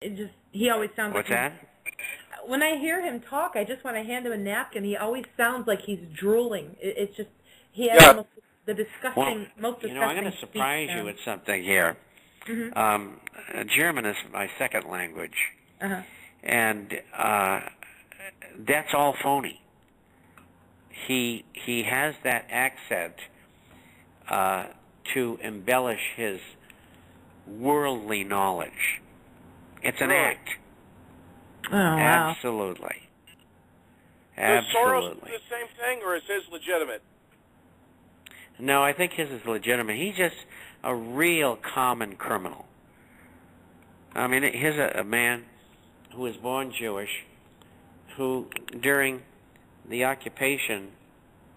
he always sounds What's like that? when I hear him talk, I just want to hand him a napkin. He always sounds like he's drooling. It's just, he has Yeah. the disgusting, Well, most disgusting I'm going to surprise you with something here. German is my second language, and that's all phony. He has that accent to embellish his worldly knowledge. It's an act. Oh, wow. Absolutely. Does Soros Absolutely. do the same thing, or is his legitimate? No, I think his is legitimate. He's just a real common criminal. I mean, here's a man who was born Jewish, who during the occupation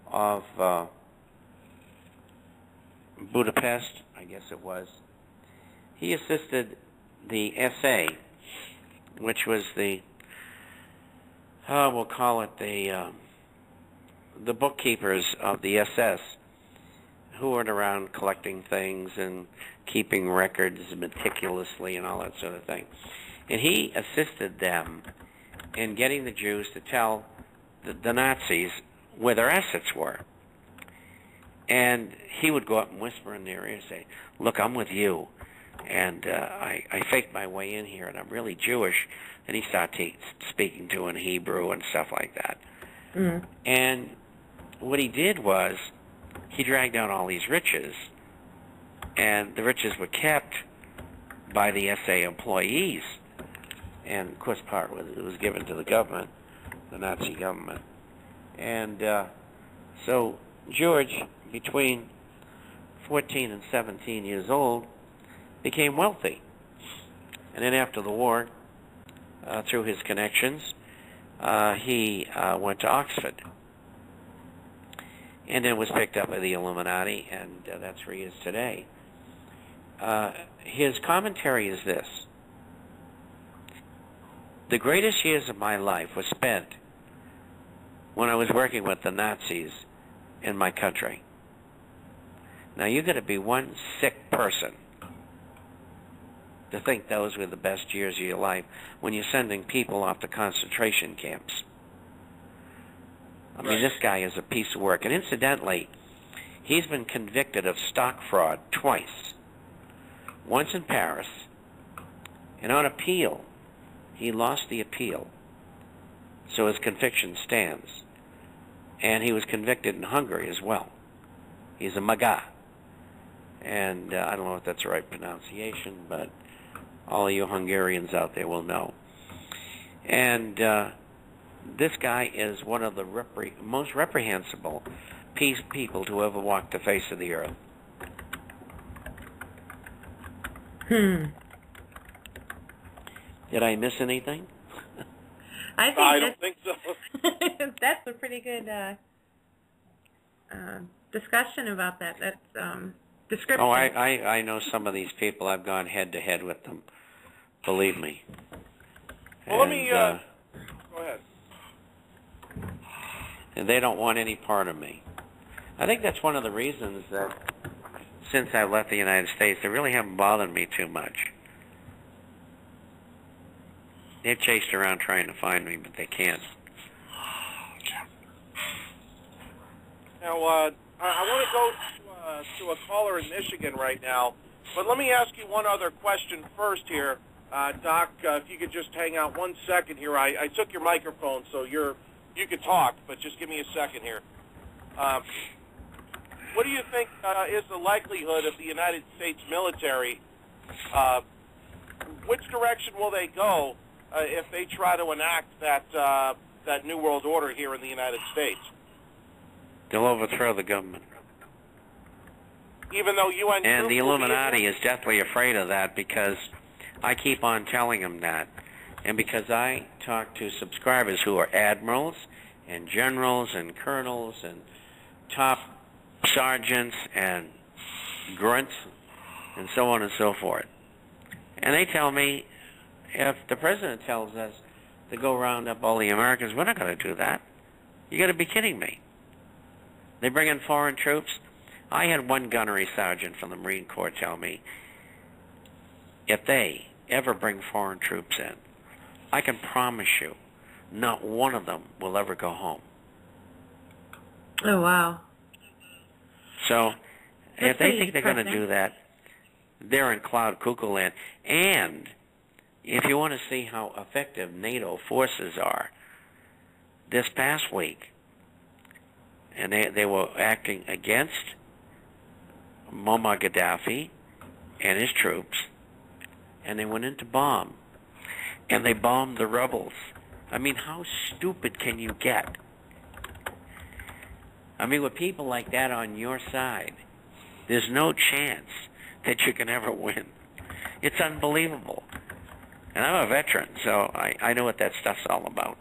of Budapest, I guess it was, he assisted the SA, which was we'll call it the bookkeepers of the SS, who went around collecting things and keeping records meticulously and all that sort of thing. And he assisted them in getting the Jews to tell the Nazis where their assets were. And he would go up and whisper in their ear and say, "Look, I'm with you. And I faked my way in here, and I'm really Jewish." And he started speaking to in Hebrew and stuff like that. And what he did was, he dragged out all these riches, and the riches were kept by the SA employees. And, of course, part was given to the government, the Nazi government. And so George, between 14 and 17 years old, became wealthy. And then after the war, through his connections, he went to Oxford. And then was picked up by the Illuminati, and that's where he is today. His commentary is this: the greatest years of my life were spent when I was working with the Nazis in my country. Now, you've got to be one sick person to think those were the best years of your life when you're sending people off to concentration camps. I mean, this guy is a piece of work. And incidentally, he's been convicted of stock fraud twice. Once in Paris, and on appeal, he lost the appeal. So his conviction stands. And he was convicted in Hungary as well. He's a Maga. And I don't know if that's the right pronunciation, but all of you Hungarians out there will know. And this guy is one of the most reprehensible people to ever walk the face of the earth. Did I miss anything? I don't think so. That's a pretty good discussion about that. That's description. Oh, I know some of these people. I've gone head-to-head with them. Believe me. Well, let me... go ahead. And they don't want any part of me. I think that's one of the reasons that since I left the United States, they really haven't bothered me too much. They've chased around trying to find me, but they can't. Now, I want to go to a caller in Michigan right now, but let me ask you one other question first here. Doc, if you could just hang out 1 second here. I took your microphone, so you could talk, but just give me a second here. What do you think is the likelihood of the United States military? Which direction will they go if they try to enact that New World Order here in the United States? They'll overthrow the government. Even though UN and the Illuminati is deathly afraid of that, because I keep on telling them that. And because I talk to subscribers who are admirals and generals and colonels and top sergeants and grunts and so on and so forth. And they tell me, if the president tells us to go round up all the Americans, we're not going to do that. You got to be kidding me. They bring in foreign troops. I had one gunnery sergeant from the Marine Corps tell me, if ever bring foreign troops in, I can promise you, not one of them will ever go home. Oh, wow. So That's if they pretty think they're going to depressing. do that, they're in cloud cuckoo land. And if you want to see how effective NATO forces are, this past week, and they were acting against Muammar Gaddafi and his troops, and they went in to bomb, and they bombed the rebels. I mean, how stupid can you get? I mean, with people like that on your side, there's no chance that you can ever win. It's unbelievable. And I'm a veteran, so I know what that stuff's all about.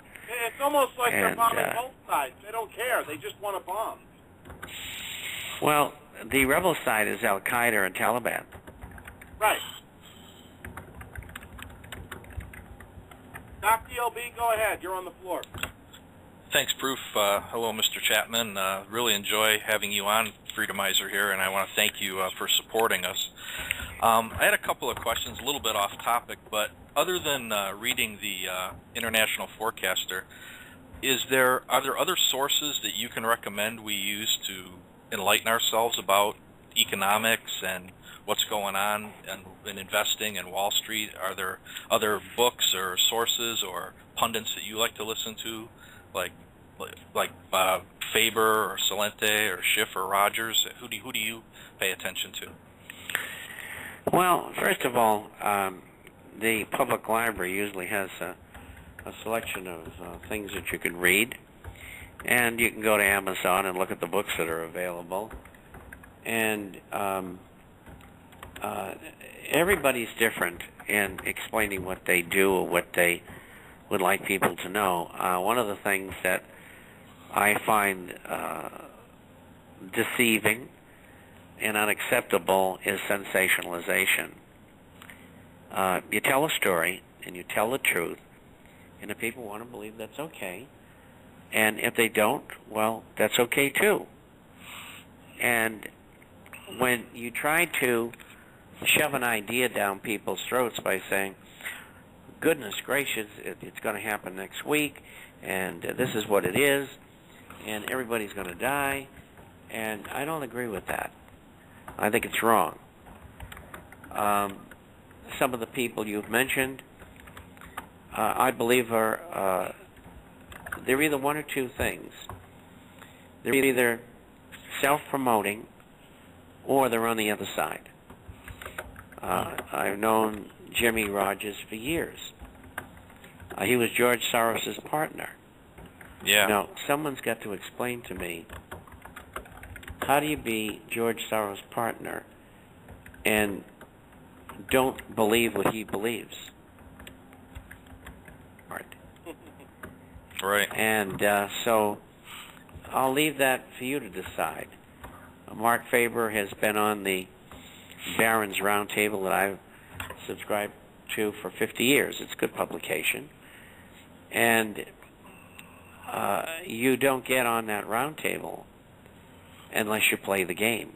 It's almost like they're And, bombing both sides. They don't care. They just want to bomb. Well, the rebel side is Al-Qaeda and Taliban. Right. Doc DLB, go ahead. You're on the floor. Thanks, Proof. Hello, Mr. Chapman. Really enjoy having you on Freedomizer here, and I want to thank you for supporting us. I had a couple of questions, a little bit off topic, but other than reading the International Forecaster, are there other sources that you can recommend we use to enlighten ourselves about economics and what's going on in investing in Wall Street? Are there other books or sources or pundits that you like to listen to, like Faber or Salente or Schiff or Rogers? Who do you pay attention to? Well, first of all, the public library usually has a selection of things that you can read, and you can go to Amazon and look at the books that are available. And everybody's different in explaining what they do or what they would like people to know. One of the things that I find deceiving and unacceptable is sensationalization. You tell a story and you tell the truth, and if people want to believe, that's okay. And if they don't, well, that's okay too. And when you try to shove an idea down people's throats by saying, goodness gracious, it's going to happen next week, and this is what it is, and everybody's going to die, and I don't agree with that. I think it's wrong. Some of the people you've mentioned, I believe they're either one or two things. They're either self-promoting or they're on the other side. I've known Jimmy Rogers for years. He was George Soros' partner. Yeah. Now, someone's got to explain to me, how do you be George Soros' partner and don't believe what he believes? Right. And so I'll leave that for you to decide. Mark Faber has been on the Barron's Roundtable that I've subscribed to for 50 years. It's a good publication. And you don't get on that roundtable unless you play the game.